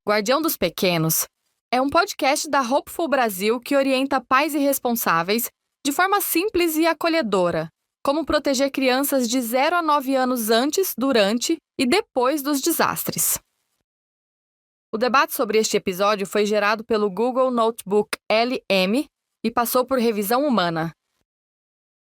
Guardião dos Pequenos é um podcast da Hopeful Brasil que orienta pais e responsáveis de forma simples e acolhedora, como proteger crianças de 0 a 9 anos antes, durante e depois dos desastres. O debate sobre este episódio foi gerado pelo Google Notebook LM e passou por revisão humana.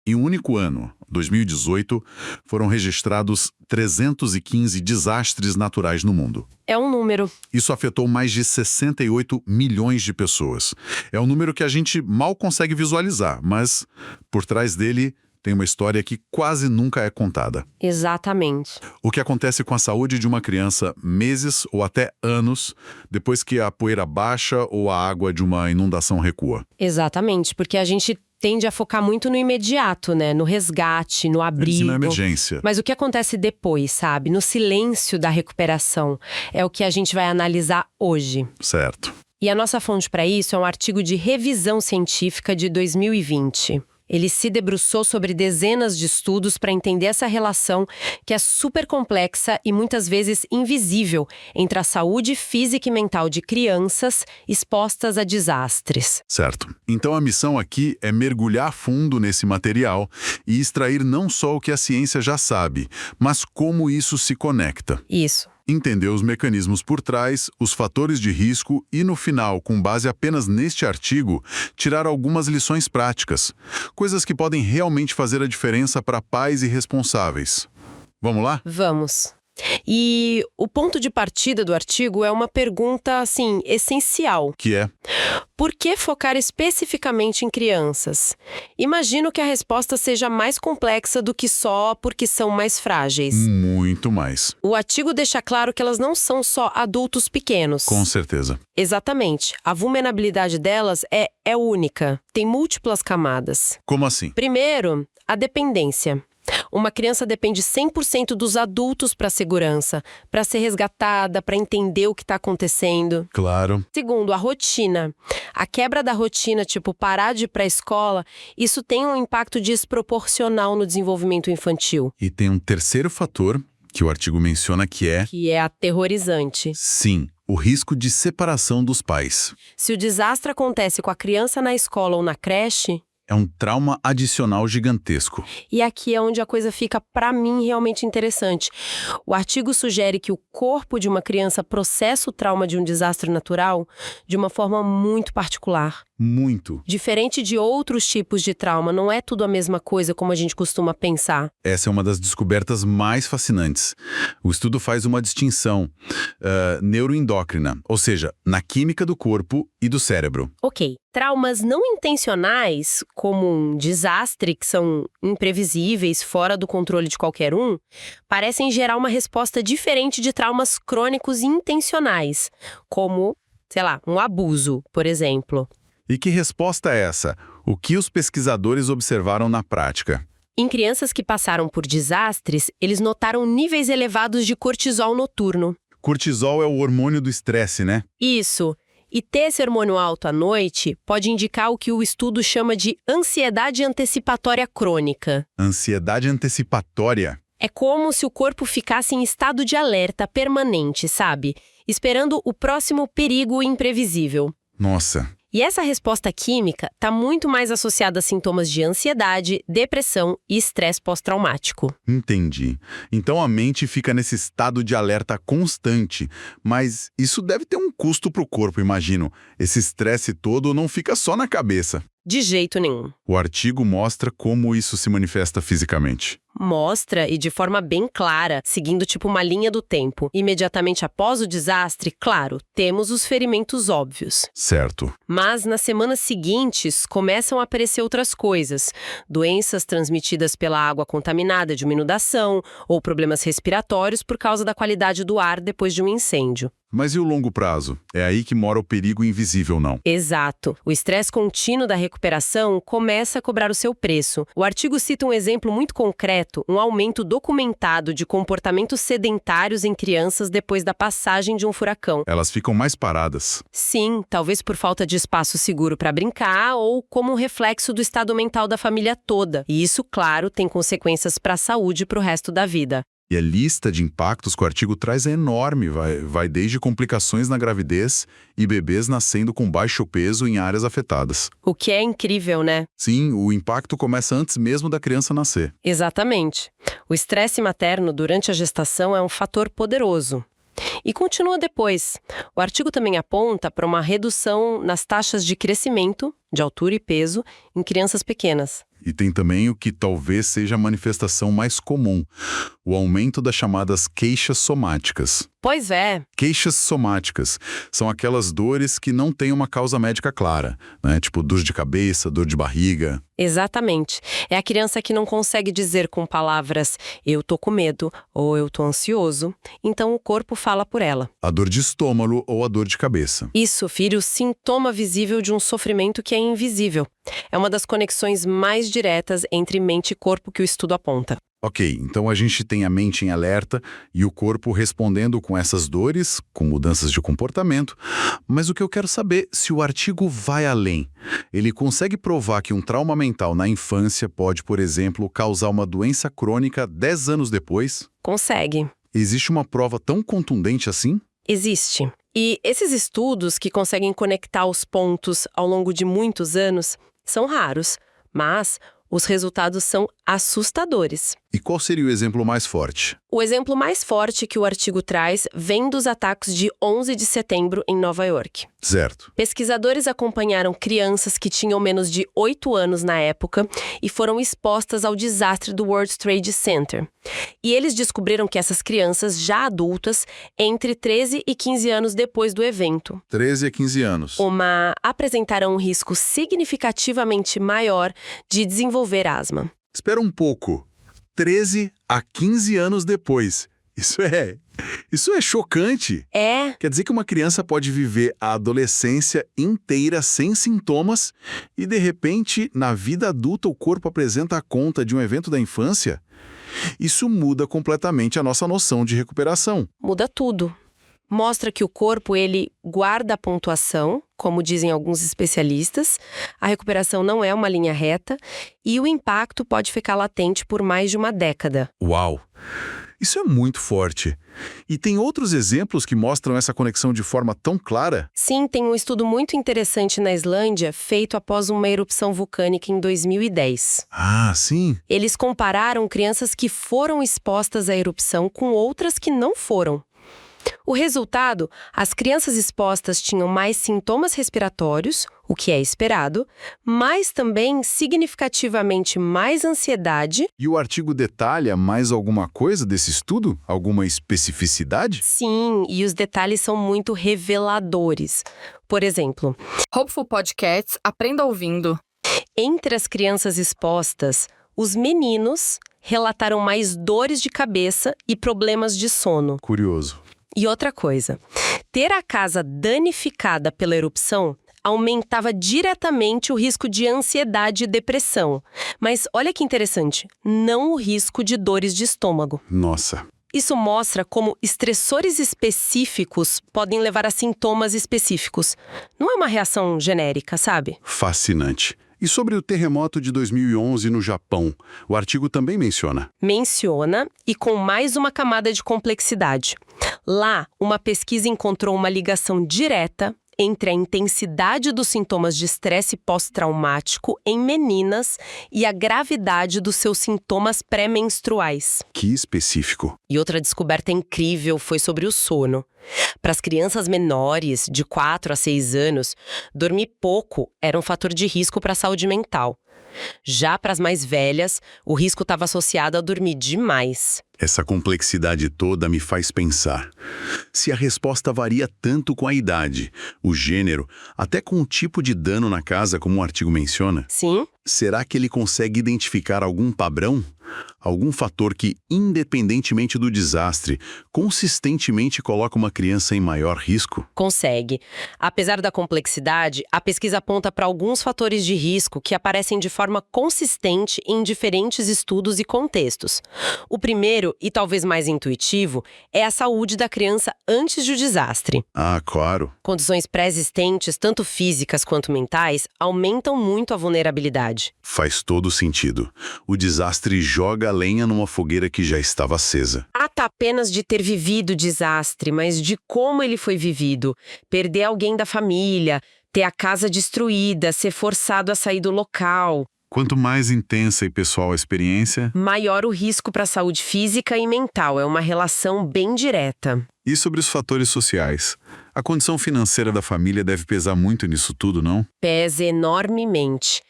Em um único ano, 2018, foram registrados 315 desastres naturais no mundo. É um número. Isso afetou mais de 68 milhões de pessoas. É um número que a gente mal consegue visualizar, mas por trás dele tem uma história que quase nunca é contada. Exatamente. O que acontece com a saúde de uma criança meses ou até anos depois que a poeira baixa ou a água de uma inundação recua. Exatamente, porque a gente tende a focar muito no imediato, né? No resgate, no abrigo. Na emergência. Mas o que acontece depois, sabe? No silêncio da recuperação, é o que a gente vai analisar hoje. Certo. E a nossa fonte para isso é um artigo de revisão científica de 2020. Ele se debruçou sobre dezenas de estudos para entender essa relação que é super complexa e muitas vezes invisível entre a saúde física e mental de crianças expostas a desastres. Certo. Então a missão aqui é mergulhar fundo nesse material e extrair não só o que a ciência já sabe, mas como isso se conecta. Isso. Entender os mecanismos por trás, os fatores de risco e, no final, com base apenas neste artigo, tirar algumas lições práticas. Coisas que podem realmente fazer a diferença para pais e responsáveis. Vamos lá? Vamos. E o ponto de partida do artigo é uma pergunta, assim, essencial. Que é? Por que focar especificamente em crianças? Imagino que a resposta seja mais complexa do que só porque são mais frágeis. Muito mais. O artigo deixa claro que elas não são só adultos pequenos. Com certeza. Exatamente. A vulnerabilidade delas é única. Tem múltiplas camadas. Como assim? Primeiro, a dependência. Uma criança depende 100% dos adultos para a segurança, para ser resgatada, para entender o que está acontecendo. Claro. Segundo, a rotina. A quebra da rotina, tipo parar de ir para a escola, isso tem um impacto desproporcional no desenvolvimento infantil. E tem um terceiro fator que o artigo menciona que é aterrorizante. Sim, o risco de separação dos pais. Se o desastre acontece com a criança na escola ou na creche, É um trauma adicional gigantesco. e aqui é onde a coisa fica, para mim, realmente interessante. O artigo sugere que o corpo de uma criança processa o trauma de um desastre natural de uma forma muito particular. Muito. Diferente de outros tipos de trauma, não é tudo a mesma coisa como a gente costuma pensar. Essa é uma das descobertas mais fascinantes. O estudo faz uma distinção neuroendócrina, ou seja, na química do corpo e do cérebro. Ok, traumas não intencionais, como um desastre, que são imprevisíveis, fora do controle de qualquer um, parecem gerar uma resposta diferente de traumas crônicos e intencionais, como, sei lá, um abuso, por exemplo. E que resposta é essa? O que os pesquisadores observaram na prática? Em crianças que passaram por desastres, eles notaram níveis elevados de cortisol noturno. Cortisol é o hormônio do estresse, né? Isso. E ter esse hormônio alto à noite pode indicar o que o estudo chama de ansiedade antecipatória crônica. Ansiedade antecipatória. É como se o corpo ficasse em estado de alerta permanente, sabe? Esperando o próximo perigo imprevisível. Nossa. E essa resposta química está muito mais associada a sintomas de ansiedade, depressão e estresse pós-traumático. Entendi. Então a mente fica nesse estado de alerta constante. Mas isso deve ter um custo para o corpo, imagino. Esse estresse todo não fica só na cabeça. De jeito nenhum. O artigo mostra como isso se manifesta fisicamente. Mostra, e de forma bem clara, seguindo tipo uma linha do tempo. Imediatamente após o desastre, claro, temos os ferimentos óbvios. Certo. Mas nas semanas seguintes começam a aparecer outras coisas. Doenças transmitidas pela água contaminada de uma inundação ou problemas respiratórios por causa da qualidade do ar depois de um incêndio. Mas e o longo prazo? É aí que mora o perigo invisível, não? Exato. O estresse contínuo da recuperação começa a cobrar o seu preço. O artigo cita um exemplo muito concreto, um aumento documentado de comportamentos sedentários em crianças depois da passagem de um furacão. Elas ficam mais paradas. Sim, talvez por falta de espaço seguro para brincar ou como um reflexo do estado mental da família toda. E isso, claro, tem consequências para a saúde para o resto da vida. E a lista de impactos que o artigo traz é enorme, vai desde complicações na gravidez e bebês nascendo com baixo peso em áreas afetadas. O que é incrível, né? Sim, o impacto começa antes mesmo da criança nascer. Exatamente. O estresse materno durante a gestação é um fator poderoso. E continua depois. O artigo também aponta para uma redução nas taxas de crescimento, de altura e peso, em crianças pequenas. E tem também o que talvez seja a manifestação mais comum, o aumento das chamadas queixas somáticas. Pois é. Queixas somáticas são aquelas dores que não têm uma causa médica clara, né? Tipo dor de cabeça, dor de barriga. Exatamente. É a criança que não consegue dizer com palavras eu tô com medo ou eu tô ansioso, então o corpo fala por ela. A dor de estômago ou a dor de cabeça. Isso fere o sintoma visível de um sofrimento que é invisível. É uma das conexões mais diretas entre mente e corpo que o estudo aponta. Ok, então a gente tem a mente em alerta e o corpo respondendo com essas dores, com mudanças de comportamento, mas o que eu quero saber é se o artigo vai além. Ele consegue provar que um trauma mental na infância pode, por exemplo, causar uma doença crônica 10 anos depois? Consegue. Existe uma prova tão contundente assim? Existe. E esses estudos que conseguem conectar os pontos ao longo de muitos anos são raros, mas os resultados são assustadores. E qual seria o exemplo mais forte? O exemplo mais forte que o artigo traz vem dos ataques de 11 de setembro em Nova York. Certo. Pesquisadores acompanharam crianças que tinham menos de 8 anos na época e foram expostas ao desastre do World Trade Center. E eles descobriram que essas crianças, já adultas, entre 13 e 15 anos depois do evento, 13 a 15 anos. apresentaram um risco significativamente maior de desenvolver asma. Espera um pouco. 13 a 15 anos depois. Isso é chocante. É. Quer dizer que uma criança pode viver a adolescência inteira sem sintomas e, de repente, na vida adulta, o corpo apresenta a conta de um evento da infância? Isso muda completamente a nossa noção de recuperação. Muda tudo. Mostra que o corpo, ele guarda a pontuação, como dizem alguns especialistas, a recuperação não é uma linha reta e o impacto pode ficar latente por mais de uma década. Uau! Isso é muito forte. E tem outros exemplos que mostram essa conexão de forma tão clara? Sim, tem um estudo muito interessante na Islândia, feito após uma erupção vulcânica em 2010. Ah, sim? Eles compararam crianças que foram expostas à erupção com outras que não foram. O resultado, as crianças expostas tinham mais sintomas respiratórios, o que é esperado, mas também significativamente mais ansiedade. E o artigo detalha mais alguma coisa desse estudo? Alguma especificidade? Sim, e os detalhes são muito reveladores. Por exemplo, Hopeful Podcasts, aprenda ouvindo. entre as crianças expostas, os meninos relataram mais dores de cabeça e problemas de sono. Curioso. E outra coisa, ter a casa danificada pela erupção aumentava diretamente o risco de ansiedade e depressão. Mas olha que interessante, não o risco de dores de estômago. Nossa. Isso mostra como estressores específicos podem levar a sintomas específicos. Não é uma reação genérica, sabe? Fascinante. E sobre o terremoto de 2011 no Japão, o artigo também menciona. Menciona, e com mais uma camada de complexidade. Lá, uma pesquisa encontrou uma ligação direta entre a intensidade dos sintomas de estresse pós-traumático em meninas e a gravidade dos seus sintomas pré-menstruais. Que específico. E outra descoberta incrível foi sobre o sono. Para as crianças menores, de 4 a 6 anos, dormir pouco era um fator de risco para a saúde mental. Já para as mais velhas, o risco estava associado a dormir demais. Essa complexidade toda me faz pensar. Se a resposta varia tanto com a idade, o gênero, até com o tipo de dano na casa, como o artigo menciona, Sim? será que ele consegue identificar algum padrão? Algum fator que, independentemente do desastre, consistentemente coloca uma criança em maior risco? Consegue. Apesar da complexidade, a pesquisa aponta para alguns fatores de risco que aparecem de forma consistente em diferentes estudos e contextos. O primeiro primeiro, e talvez mais intuitivo, é a saúde da criança antes do desastre. Ah, claro. Condições pré-existentes, tanto físicas quanto mentais, aumentam muito a vulnerabilidade. Faz todo sentido. O desastre joga a lenha numa fogueira que já estava acesa. Trata apenas de ter vivido o desastre, mas de como ele foi vivido. Perder alguém da família, ter a casa destruída, ser forçado a sair do local. Quanto mais intensa e pessoal a experiência... Maior o risco para a saúde física e mental. É uma relação bem direta. E sobre os fatores sociais? A condição financeira da família deve pesar muito nisso tudo, não? Pesa enormemente.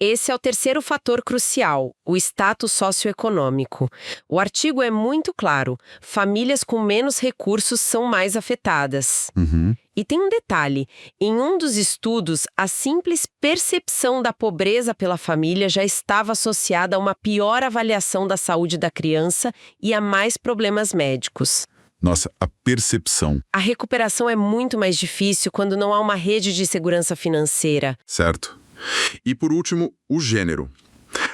Esse é o terceiro fator crucial, o status socioeconômico. O artigo é muito claro: famílias com menos recursos são mais afetadas. E tem um detalhe: em um dos estudos, a simples percepção da pobreza pela família já estava associada a uma pior avaliação da saúde da criança e a mais problemas médicos. Nossa, a percepção. A recuperação é muito mais difícil quando não há uma rede de segurança financeira. Certo. E por último, o gênero.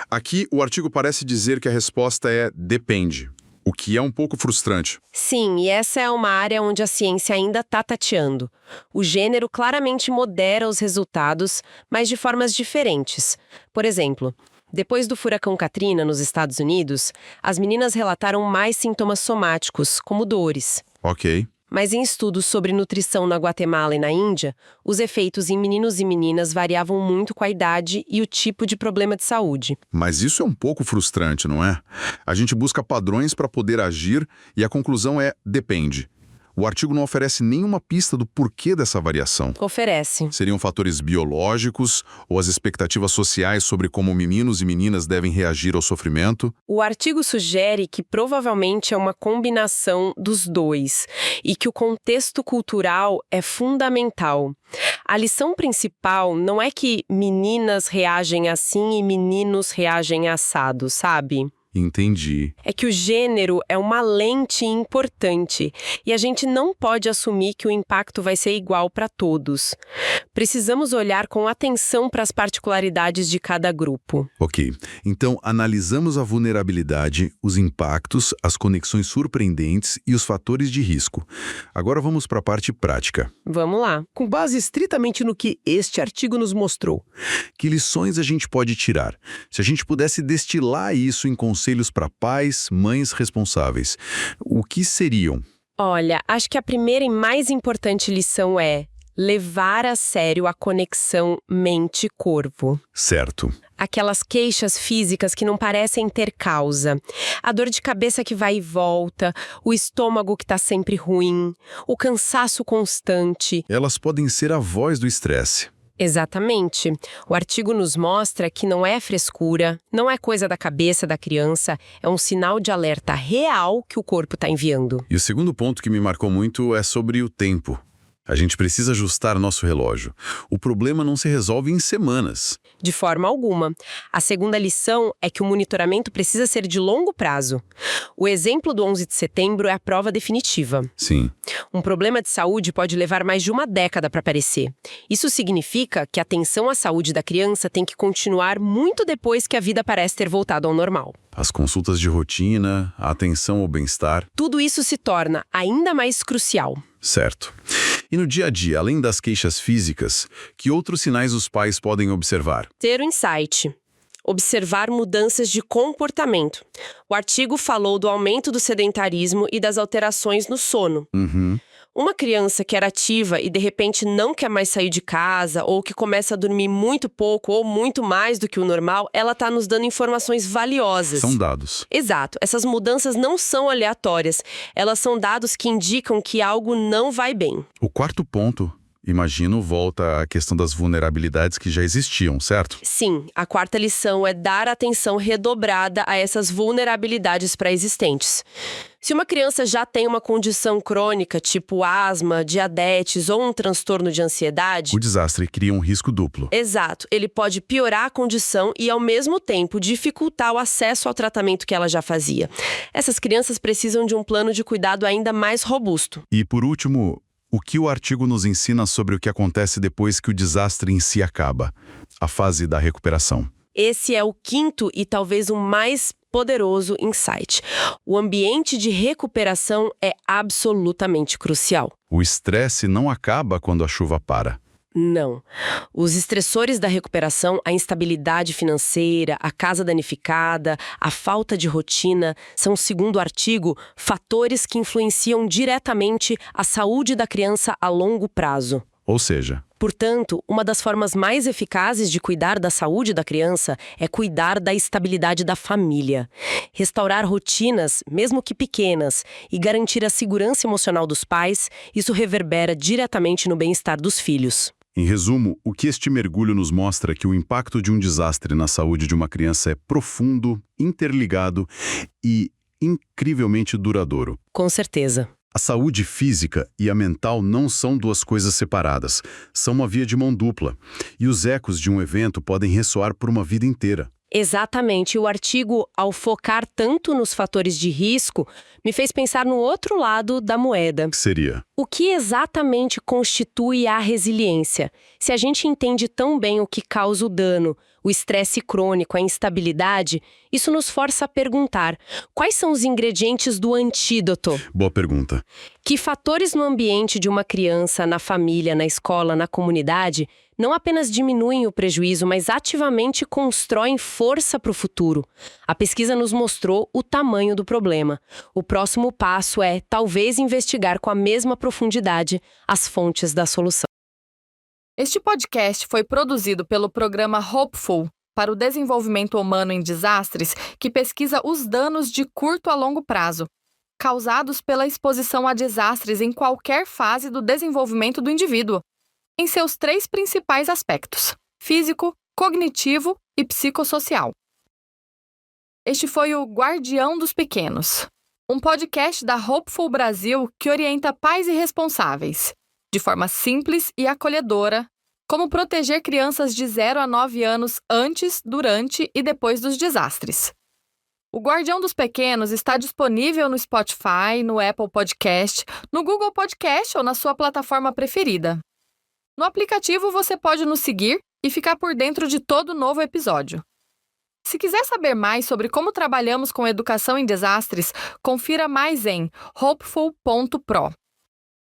Aqui, o artigo parece dizer que a resposta é depende, o que é um pouco frustrante. Sim, e essa é uma área onde a ciência ainda está tateando. O gênero claramente modera os resultados, mas de formas diferentes. Por exemplo, depois do furacão Katrina nos Estados Unidos, as meninas relataram mais sintomas somáticos, como dores. Ok. Mas em estudos sobre nutrição na Guatemala e na Índia, os efeitos em meninos e meninas variavam muito com a idade e o tipo de problema de saúde. Mas isso é um pouco frustrante, não é? A gente busca padrões para poder agir e a conclusão é depende. O artigo não oferece nenhuma pista do porquê dessa variação. Oferece. Seriam fatores biológicos ou as expectativas sociais sobre como meninos e meninas devem reagir ao sofrimento? O artigo sugere que provavelmente é uma combinação dos dois e que o contexto cultural é fundamental. A lição principal não é que meninas reagem assim e meninos reagem assado, sabe? Entendi. É que o gênero é uma lente importante e a gente não pode assumir que o impacto vai ser igual para todos. Precisamos olhar com atenção para as particularidades de cada grupo. Ok. Então, analisamos a vulnerabilidade, os impactos, as conexões surpreendentes e os fatores de risco. Agora vamos para a parte prática. Vamos lá. Com base estritamente no que este artigo nos mostrou. Que lições a gente pode tirar? Se a gente pudesse destilar isso em conselhos para pais, mães responsáveis, o que seriam? Olha, acho que a primeira e mais importante lição é levar a sério a conexão mente-corpo. Certo. Aquelas queixas físicas que não parecem ter causa. A dor de cabeça que vai e volta, o estômago que está sempre ruim, o cansaço constante. Elas podem ser a voz do estresse. Exatamente. O artigo nos mostra que não é frescura, não é coisa da cabeça da criança, é um sinal de alerta real que o corpo está enviando. E o segundo ponto que me marcou muito é sobre o tempo. A gente precisa ajustar nosso relógio. O problema não se resolve em semanas. De forma alguma. A segunda lição é que o monitoramento precisa ser de longo prazo. O exemplo do 11 de setembro é a prova definitiva. Sim. Um problema de saúde pode levar mais de uma década para aparecer. Isso significa que a atenção à saúde da criança tem que continuar muito depois que a vida parece ter voltado ao normal. As consultas de rotina, a atenção ao bem-estar. Tudo isso se torna ainda mais crucial. Certo. E no dia a dia, além das queixas físicas, que outros sinais os pais podem observar? Ter um insight. Observar mudanças de comportamento. O artigo falou do aumento do sedentarismo e das alterações no sono. Uma criança que era ativa e de repente não quer mais sair de casa ou que começa a dormir muito pouco ou muito mais do que o normal, ela está nos dando informações valiosas. São dados. Exato. Essas mudanças não são aleatórias. Elas são dados que indicam que algo não vai bem. O quarto ponto, imagino, volta à questão das vulnerabilidades que já existiam, certo? Sim, a quarta lição é dar atenção redobrada a essas vulnerabilidades pré-existentes. Se uma criança já tem uma condição crônica, tipo asma, diabetes ou um transtorno de ansiedade... O desastre cria um risco duplo. Exato. Ele pode piorar a condição e, ao mesmo tempo, dificultar o acesso ao tratamento que ela já fazia. Essas crianças precisam de um plano de cuidado ainda mais robusto. E, por último, o que o artigo nos ensina sobre o que acontece depois que o desastre em si acaba? A fase da recuperação. Esse é o quinto e talvez o mais poderoso insight. O ambiente de recuperação é absolutamente crucial. O estresse não acaba quando a chuva para. Não. Os estressores da recuperação, a instabilidade financeira, a casa danificada, a falta de rotina, são, segundo o artigo, fatores que influenciam diretamente a saúde da criança a longo prazo. Ou seja, Portanto, uma das formas mais eficazes de cuidar da saúde da criança é cuidar da estabilidade da família. Restaurar rotinas, mesmo que pequenas, e garantir a segurança emocional dos pais, isso reverbera diretamente no bem-estar dos filhos. em resumo, o que este mergulho nos mostra é que o impacto de um desastre na saúde de uma criança é profundo, interligado e incrivelmente duradouro. Com certeza. A saúde física e a mental não são duas coisas separadas, são uma via de mão dupla, e os ecos de um evento podem ressoar por uma vida inteira. Exatamente. O artigo, ao focar tanto nos fatores de risco, me fez pensar no outro lado da moeda. Que seria? O que exatamente constitui a resiliência? Se a gente entende tão bem o que causa o dano, o estresse crônico, a instabilidade, isso nos força a perguntar: quais são os ingredientes do antídoto? Boa pergunta. Que fatores no ambiente de uma criança, na família, na escola, na comunidade, não apenas diminuem o prejuízo, mas ativamente constroem força para o futuro? A pesquisa nos mostrou o tamanho do problema. O próximo passo é, talvez, investigar com a mesma profundidade as fontes da solução. Este podcast foi produzido pelo programa Hopeful para o Desenvolvimento Humano em Desastres, que pesquisa os danos de curto a longo prazo, causados pela exposição a desastres em qualquer fase do desenvolvimento do indivíduo, em seus 3 principais aspectos: físico, cognitivo e psicossocial. Este foi o Guardião dos Pequenos, um podcast da Hopeful Brasil que orienta pais e responsáveis, de forma simples e acolhedora, como proteger crianças de 0 a 9 anos antes, durante e depois dos desastres. O Guardião dos Pequenos está disponível no Spotify, no Apple Podcast, no Google Podcast ou na sua plataforma preferida. No aplicativo você pode nos seguir e ficar por dentro de todo novo episódio. Se quiser saber mais sobre como trabalhamos com educação em desastres, confira mais em hopeful.pro.